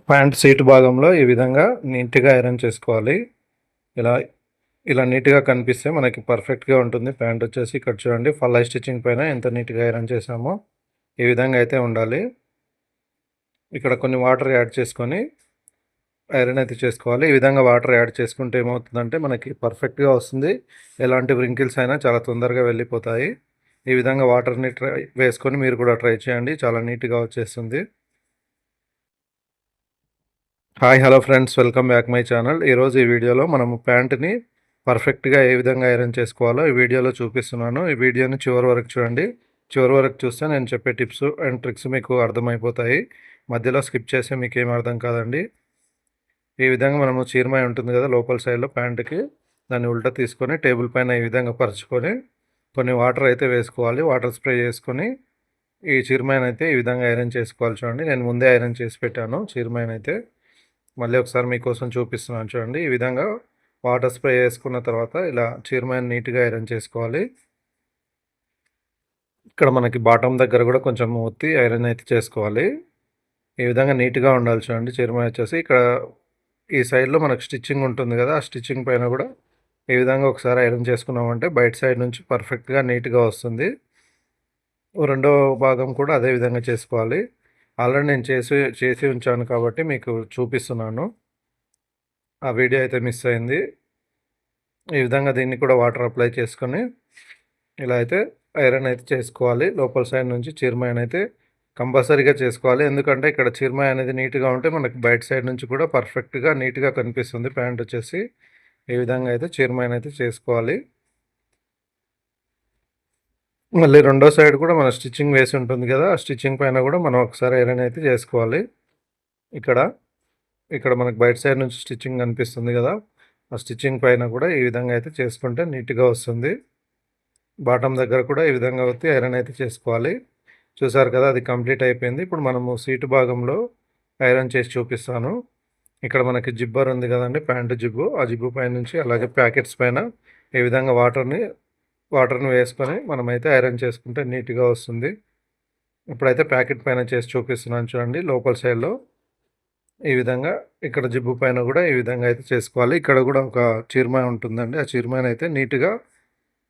Pant seat భాగంలో ఈ విధంగా నీట్గా ఐరన్ చేసుకోవాలి. ఇలా ఇలా నీట్గా కనిపిస్తే మనకి పర్ఫెక్ట్గా ఉంటుంది. ప్యాంట్ వచ్చేసి ఇక్కడ చూడండి ఫల్లై స్టిచ్చింగ్ పైన ఎంత నీట్గా ఐరన్ చేసామో ఈ విధంగా అయితే ఉండాలి. ఇక్కడ కొన్ని వాటర్ యాడ్ చేసుకొని ఐరన్ అయితే చేసుకోవాలి. ఈ విధంగా వాటర్ యాడ్ చేసుకుంటే ఏమవుతుందంటే మనకి పర్ఫెక్ట్గా వస్తుంది. ఎలాంటి వ్రింకిల్స్ అయినా చాలా తొందరగా వెళ్ళిపోతాయి. ఈ విధంగా వాటర్ని వేసుకొని మీరు కూడా ట్రై చేయండి, చాలా నీట్గా వచ్చేస్తుంది. Hi hello friends, welcome back my channel. ఈరోజు ఈ వీడియోలో మనము ప్యాంట్ని పర్ఫెక్ట్గా ఏ విధంగా ఐరన్ చేసుకోవాలో ఈ వీడియోలో చూపిస్తున్నాను. ఈ వీడియోని చివరి వరకు చూడండి. చివరి వరకు చూస్తే నేను చెప్పే టిప్స్ అండ్ ట్రిక్స్ మీకు అర్థమైపోతాయి. మధ్యలో స్కిప్ చేస్తే మీకు ఏం అర్థం కాదండి. ఈ విధంగా మనము చీరమాయ ఉంటుంది కదా లోపల సైడ్లో ప్యాంట్కి, దాన్ని ఉల్టా తీసుకొని టేబుల్ పైన ఈ విధంగా పరుచుకొని కొన్ని వాటర్ అయితే వేసుకోవాలి. వాటర్ స్ప్రే చేసుకొని ఈ చీరమాయను అయితే ఈ విధంగా ఐరన్ చేసుకోవాలి. చూడండి, నేను ముందే ఐరన్ చేసి పెట్టాను చీరమాయను అయితే. మళ్ళీ ఒకసారి మీకోసం చూపిస్తున్నాను చూడండి. ఈ విధంగా వాటర్ స్ప్రే చేసుకున్న తర్వాత ఇలా చీరమాయను నీట్గా ఐరన్ చేసుకోవాలి. ఇక్కడ మనకి బాటమ్ దగ్గర కూడా కొంచెం ఒత్తి ఐరన్ అయితే చేసుకోవాలి. ఈ విధంగా నీట్గా ఉండాలి. చూడండి, చీరమాయ వచ్చేసి ఇక్కడ ఈ సైడ్లో మనకు స్టిచ్చింగ్ ఉంటుంది కదా, ఆ స్టిచ్చింగ్ పైన కూడా ఈ విధంగా ఒకసారి ఐరన్ చేసుకున్నామంటే బయట సైడ్ నుంచి పర్ఫెక్ట్గా నీట్గా వస్తుంది. రెండో భాగం కూడా అదే విధంగా చేసుకోవాలి. ఆల్రెడీ నేను చేసి ఉంచాను కాబట్టి మీకు చూపిస్తున్నాను. ఆ వీడియో అయితే మిస్ అయింది. ఈ విధంగా దీన్ని కూడా వాటర్ అప్లై చేసుకొని ఇలా అయితే ఐరన్ అయితే చేసుకోవాలి. లోపల సైడ్ నుంచి చీరమాయను అయితే కంపల్సరీగా చేసుకోవాలి. ఎందుకంటే ఇక్కడ చీరమాయ అనేది నీట్గా ఉంటే మనకి బయట సైడ్ నుంచి కూడా పర్ఫెక్ట్గా నీట్గా కనిపిస్తుంది ప్యాంట్ వచ్చేసి. ఈ విధంగా అయితే చీరమాయను అయితే చేసుకోవాలి. మళ్ళీ రెండో సైడ్ కూడా మన స్టిచ్చింగ్ వేసి ఉంటుంది కదా, ఆ స్టిచ్చింగ్ పైన కూడా మనం ఒకసారి ఐరన్ అయితే చేసుకోవాలి. ఇక్కడ ఇక్కడ మనకు బయట సైడ్ నుంచి స్టిచ్చింగ్ కనిపిస్తుంది కదా, ఆ స్టిచ్చింగ్ పైన కూడా ఈ విధంగా అయితే చేసుకుంటే నీట్గా వస్తుంది. బాటమ్ దగ్గర కూడా ఈ విధంగా వచ్చి ఐరన్ అయితే చేసుకోవాలి. చూసారు కదా, అది కంప్లీట్ అయిపోయింది. ఇప్పుడు మనము సీటు భాగంలో ఐరన్ చేసి చూపిస్తాను. ఇక్కడ మనకి జిబ్బర్ ఉంది కదండి, ప్యాంటు జిబ్బు, ఆ జిబ్బు పైన నుంచి అలాగే ప్యాకెట్స్ పైన ఈ విధంగా వాటర్ని వేసుకొని మనమైతే ఐరన్ చేసుకుంటే నీట్గా వస్తుంది. ఇప్పుడైతే ప్యాకెట్ పైన చేసి చూపిస్తున్నాను చూడండి. లోపల సైడ్లో ఈ విధంగా ఇక్కడ జిబ్బు పైన కూడా ఈ విధంగా అయితే చేసుకోవాలి. ఇక్కడ కూడా ఒక చీరమాయ ఉంటుందండి, ఆ చీరమాయను అయితే నీట్గా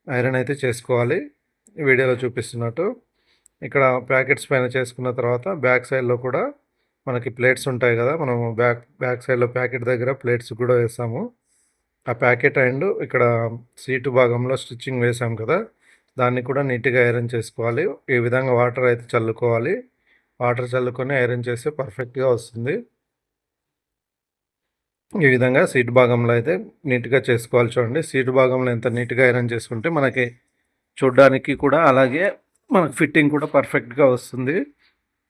ఐరన్ అయితే చేసుకోవాలి వీడియోలో చూపిస్తున్నట్టు. ఇక్కడ ప్యాకెట్స్ పైన చేసుకున్న తర్వాత బ్యాక్ సైడ్లో కూడా మనకి ప్లేట్స్ ఉంటాయి కదా, మనము బ్యాక్ సైడ్లో ప్యాకెట్ దగ్గర ప్లేట్స్ కూడా వేసాము. ఆ ప్యాకెట్ అండ్ ఇక్కడ సీటు భాగంలో స్టిచ్చింగ్ వేసాం కదా, దాన్ని కూడా నీట్గా ఐరన్ చేసుకోవాలి. ఈ విధంగా వాటర్ అయితే చల్లుకోవాలి. వాటర్ చల్లుకొని ఐరన్ చేస్తే పర్ఫెక్ట్గా వస్తుంది. ఈ విధంగా సీట్ భాగంలో అయితే నీట్గా చేసుకోవాలి. చూడండి, సీటు భాగంలో ఎంత నీట్గా ఐరన్ చేసుకుంటే మనకి చూడ్డానికి కూడా అలాగే మనకు ఫిట్టింగ్ కూడా పర్ఫెక్ట్గా వస్తుంది.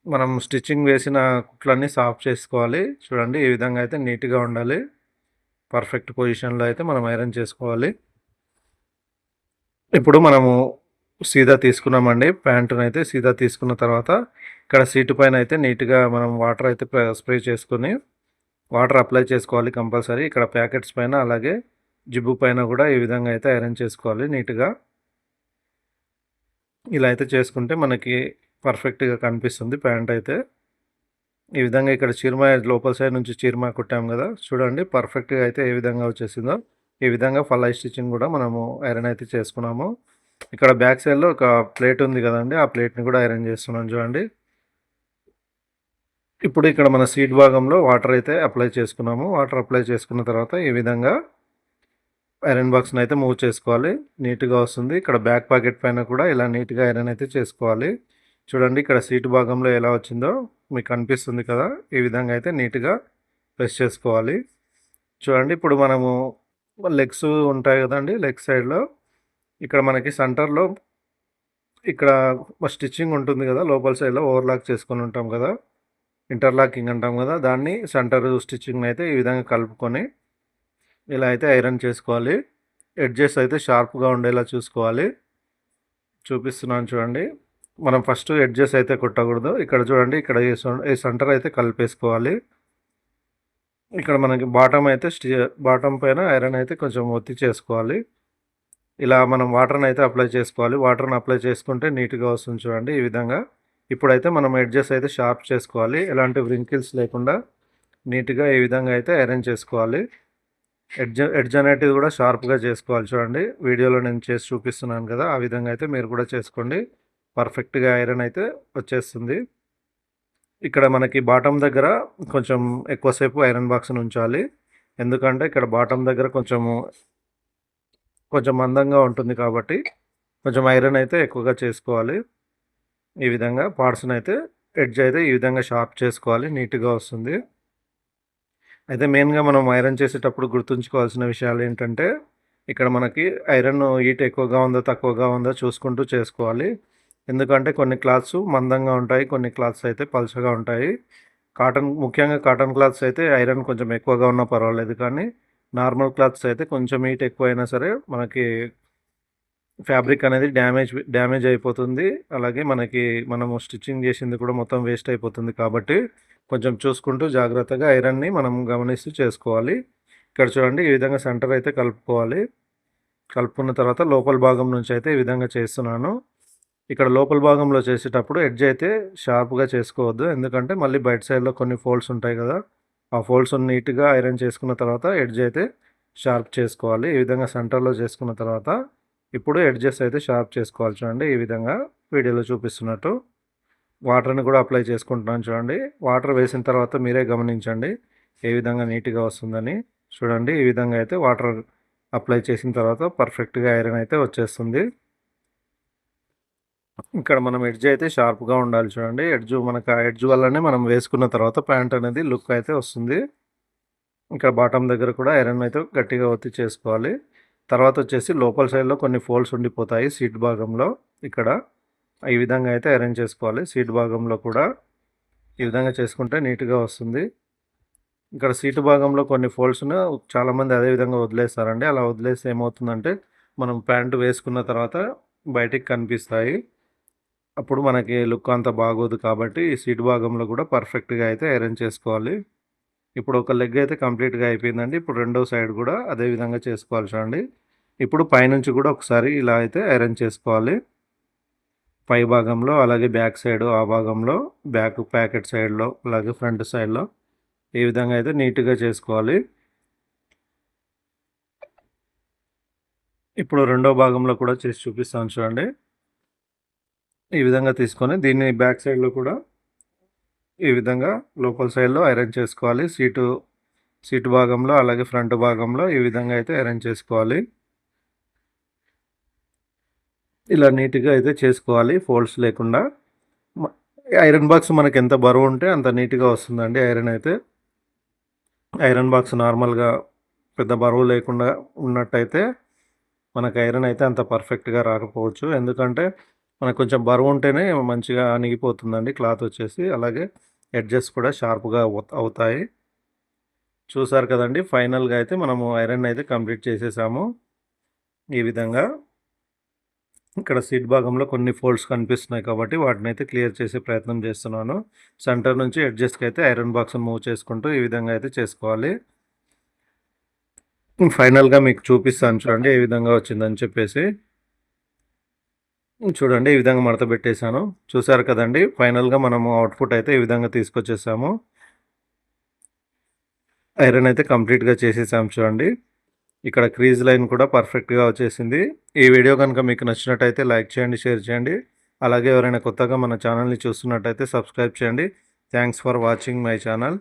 మనం స్టిచ్చింగ్ వేసిన కుట్లన్నీ సాఫ్ చేసుకోవాలి. చూడండి, ఈ విధంగా అయితే నీట్గా ఉండాలి. పర్ఫెక్ట్ పొజిషన్లో అయితే మనం ఐరన్ చేసుకోవాలి. ఇప్పుడు మనము సీదా తీసుకున్నామండి, ప్యాంటును అయితే సీదా తీసుకున్న తర్వాత ఇక్కడ సీటు పైన అయితే నీట్గా మనం వాటర్ అయితే స్ప్రే చేసుకొని వాటర్ అప్లై చేసుకోవాలి కంపల్సరీ. ఇక్కడ ప్యాకెట్స్ పైన అలాగే జిబ్బు పైన కూడా ఈ విధంగా అయితే ఐరన్ చేసుకోవాలి నీట్గా. ఇలా అయితే చేసుకుంటే మనకి పర్ఫెక్ట్గా కనిపిస్తుంది ప్యాంట్ అయితే. ఈ విధంగా ఇక్కడ చీరమాయ లోపల సైడ్ నుంచి చీరమాయ కుట్టాము కదా, చూడండి పర్ఫెక్ట్గా అయితే ఏ విధంగా వచ్చేసిందో. ఈ విధంగా ఫల్లై స్టిచ్చింగ్ కూడా మనము ఐరన్ అయితే చేసుకున్నాము. ఇక్కడ బ్యాక్ సైడ్లో ఒక ప్లేట్ ఉంది కదండి, ఆ ప్లేట్ని కూడా ఐరన్ చేస్తున్నాం చూడండి. ఇప్పుడు ఇక్కడ మన సీట్ భాగంలో వాటర్ అయితే అప్లై చేసుకున్నాము. వాటర్ అప్లై చేసుకున్న తర్వాత ఈ విధంగా ఐరన్ బాక్స్ని అయితే మూవ్ చేసుకోవాలి, నీట్గా వస్తుంది. ఇక్కడ బ్యాక్ పాకెట్ పైన కూడా ఇలా నీట్గా ఐరన్ అయితే చేసుకోవాలి. చూడండి, ఇక్కడ సీటు భాగంలో ఎలా వచ్చిందో మీకు కనిపిస్తుంది కదా, ఈ విధంగా అయితే నీట్గా ప్రెస్ చేసుకోవాలి. చూడండి, ఇప్పుడు మనము లెగ్స్ ఉంటాయి కదండి, లెగ్ సైడ్లో ఇక్కడ మనకి సెంటర్లో ఇక్కడ స్టిచ్చింగ్ ఉంటుంది కదా, లోపల సైడ్లో ఓవర్లాక్ చేసుకొని ఉంటాం కదా, ఇంటర్లాకింగ్ అంటాం కదా, దాన్ని సెంటర్ స్టిచ్చింగ్ అయితే ఈ విధంగా కలుపుకొని ఇలా అయితే ఐరన్ చేసుకోవాలి. ఎడ్జెస్ అయితే షార్ప్గా ఉండేలా చూసుకోవాలి. చూపిస్తున్నాను చూడండి. మనం ఫస్ట్ ఎడ్జెస్ అయితే కుట్టకూడదు. ఇక్కడ చూడండి, ఇక్కడ ఈ సెంటర్ అయితే కలిపేసుకోవాలి. ఇక్కడ మనకి బాటమ్ పైన ఐరన్ అయితే కొంచెం ఒత్తి చేసుకోవాలి. ఇలా మనం వాటర్ని అయితే అప్లై చేసుకోవాలి. వాటర్ని అప్లై చేసుకుంటే నీట్గా వస్తుంది చూడండి ఈ విధంగా. ఇప్పుడైతే మనం ఎడ్జెస్ అయితే షార్ప్ చేసుకోవాలి, ఎలాంటి వ్రింకిల్స్ లేకుండా నీట్గా ఈ విధంగా అయితే ఐరన్ చేసుకోవాలి. ఎడ్జ్ అనేటిది కూడా షార్ప్గా చేసుకోవాలి. చూడండి వీడియోలో నేను చేసి చూపిస్తున్నాను కదా, ఆ విధంగా అయితే మీరు కూడా చేసుకోండి. పర్ఫెక్ట్గా ఐరన్ అయితే వచ్చేస్తుంది. ఇక్కడ మనకి బాటమ్ దగ్గర కొంచెం ఎక్కువసేపు ఐరన్ బాక్స్ని ఉంచాలి. ఎందుకంటే ఇక్కడ బాటమ్ దగ్గర కొంచెం మందంగా ఉంటుంది కాబట్టి కొంచెం ఐరన్ అయితే ఎక్కువగా చేసుకోవాలి. ఈ విధంగా పార్ట్స్ని అయితే ఎడ్జ్ అయితే ఈ విధంగా షార్ప్ చేసుకోవాలి, నీట్గా వస్తుంది. అయితే మెయిన్గా మనం ఐరన్ చేసేటప్పుడు గుర్తుంచుకోవాల్సిన విషయాలు ఏంటంటే, ఇక్కడ మనకి ఐరన్ హీట్ ఎక్కువగా ఉందో తక్కువగా ఉందో చూసుకుంటూ చేసుకోవాలి. ఎందుకంటే కొన్ని క్లాత్స్ మందంగా ఉంటాయి, కొన్ని క్లాత్స్ అయితే పల్చగా ఉంటాయి. ముఖ్యంగా కాటన్ క్లాత్స్ అయితే ఐరన్ కొంచెం ఎక్కువగా ఉన్నా పర్వాలేదు, కానీ నార్మల్ క్లాత్స్ అయితే కొంచెం హీట్ ఎక్కువైనా సరే మనకి ఫ్యాబ్రిక్ అనేది డ్యామేజ్ అయిపోతుంది. అలాగే మనము స్టిచ్చింగ్ చేసింది కూడా మొత్తం వేస్ట్ అయిపోతుంది. కాబట్టి కొంచెం చూసుకుంటూ జాగ్రత్తగా ఐరన్ని మనం గమనిస్తూ చేసుకోవాలి. ఇక్కడ చూడండి ఈ విధంగా సెంటర్ అయితే కలుపుకోవాలి. కలుపుకున్న తర్వాత లోపల భాగం నుంచి అయితే ఈ విధంగా చేస్తున్నాను. ఇక్కడ లోపల భాగంలో చేసేటప్పుడు ఎడ్జ్ అయితే షార్ప్గా చేసుకోవద్దు, ఎందుకంటే మళ్ళీ బయట సైడ్లో కొన్ని ఫోల్డ్స్ ఉంటాయి కదా, ఆ ఫోల్డ్స్ నీట్గా ఐరన్ చేసుకున్న తర్వాత ఎడ్జ్ అయితే షార్ప్ చేసుకోవాలి. ఈ విధంగా సెంటర్లో చేసుకున్న తర్వాత ఇప్పుడు ఎడ్జెస్ అయితే షార్ప్ చేసుకోవాలి. చూడండి ఈ విధంగా వీడియోలో చూపిస్తున్నట్టు వాటర్ని కూడా అప్లై చేసుకుంటున్నాను. చూడండి వాటర్ వేసిన తర్వాత మీరే గమనించండి ఏ విధంగా నీట్గా వస్తుందని. చూడండి ఈ విధంగా అయితే వాటర్ అప్లై చేసిన తర్వాత పర్ఫెక్ట్గా ఐరన్ అయితే వచ్చేస్తుంది. ఇక్కడ మనం ఎడ్జ్ అయితే షార్ప్గా ఉండాలి. చూడండి మనకు ఆ ఎడ్జ్ వల్లనే మనం వేసుకున్న తర్వాత ప్యాంట్ అనేది లుక్ అయితే వస్తుంది. ఇక్కడ బాటమ్ దగ్గర కూడా ఐరన్ అయితే గట్టిగా ఒత్తి చేసుకోవాలి. తర్వాత వచ్చేసి లోపల సైడ్లో కొన్ని ఫోల్డ్స్ ఉండిపోతాయి సీట్ భాగంలో, ఇక్కడ ఈ విధంగా అయితే ఐరన్ చేసుకోవాలి. సీట్ భాగంలో కూడా ఈ విధంగా చేసుకుంటే నీట్గా వస్తుంది. ఇక్కడ సీటు భాగంలో కొన్ని ఫోల్డ్స్ను చాలామంది అదే విధంగా వదిలేస్తారండి. అలా వదిలేస్తే ఏమవుతుందంటే మనం ప్యాంటు వేసుకున్న తర్వాత బయటికి కనిపిస్తాయి, అప్పుడు మనకి లుక్ అంత బాగోదు. కాబట్టి ఈ సీట్ భాగంలో కూడా పర్ఫెక్ట్గా అయితే ఐరన్ చేసుకోవాలి. ఇప్పుడు ఒక లెగ్ అయితే కంప్లీట్గా అయిపోయిందండి. ఇప్పుడు రెండో సైడ్ కూడా అదే విధంగా చేసుకోవాలి. చూడండి ఇప్పుడు పైనుంచి కూడా ఒకసారి ఇలా అయితే ఐరన్ చేసుకోవాలి. పై భాగంలో అలాగే బ్యాక్ సైడ్, ఆ భాగంలో బ్యాక్ ప్యాకెట్ సైడ్లో అలాగే ఫ్రంట్ సైడ్లో ఈ విధంగా అయితే నీట్గా చేసుకోవాలి. ఇప్పుడు రెండో భాగంలో కూడా చేసి చూపిస్తాను. చూడండి ఈ విధంగా తీసుకొని దీన్ని బ్యాక్ సైడ్లో కూడా ఈ విధంగా లోపల సైడ్లో ఐరన్ చేసుకోవాలి. సీటు భాగంలో అలాగే ఫ్రంట్ భాగంలో ఈ విధంగా అయితే ఐరన్ చేసుకోవాలి. ఇలా నీట్గా అయితే చేసుకోవాలి ఫోల్డ్స్ లేకుండా. ఐరన్ బాక్స్ మనకి ఎంత బరువు ఉంటే అంత నీట్గా వస్తుందండి ఐరన్ అయితే. ఐరన్ బాక్స్ నార్మల్గా పెద్ద బరువు లేకుండా ఉన్నట్టయితే మనకు ఐరన్ అయితే అంత పర్ఫెక్ట్గా రాకపోవచ్చు. ఎందుకంటే మనకు కొంచెం బరువు ఉంటేనే మంచిగా అణిగిపోతుందండి క్లాత్ వచ్చేసి. అలాగే ఎడ్జెస్ కూడా షార్ప్గా అవుతాయి. చూసారు కదండి, ఫైనల్గా అయితే మనము ఐరన్ అయితే కంప్లీట్ చేసేసాము. ఈ విధంగా ఇక్కడ సీట్ భాగంలో కొన్ని ఫోల్డ్స్ కనిపిస్తున్నాయి కాబట్టి వాటిని అయితే క్లియర్ చేసే ప్రయత్నం చేస్తున్నాను. సెంటర్ నుంచి ఎడ్జెస్కి అయితే ఐరన్ బాక్స్ని మూవ్ చేసుకుంటూ ఈ విధంగా అయితే చేసుకోవాలి. ఫైనల్గా మీకు చూపిస్తాను చూడండి ఏ విధంగా వచ్చిందని చెప్పేసి. చూడండి ఈ విధంగా మడత పెట్టేశాను. చూసారు కదండి, ఫైనల్గా మనము అవుట్పుట్ అయితే ఈ విధంగా తీసుకొచ్చేసాము. ఐరన్ అయితే కంప్లీట్గా చేసేసాము. చూడండి ఇక్కడ క్రీజ్ లైన్ కూడా పర్ఫెక్ట్గా వచ్చేసింది. ఈ వీడియో కనుక మీకు నచ్చినట్టయితే లైక్ చేయండి, షేర్ చేయండి. అలాగే ఎవరైనా కొత్తగా మన ఛానల్ని చూస్తున్నట్టయితే సబ్స్క్రైబ్ చేయండి. Thanks for watching my channel.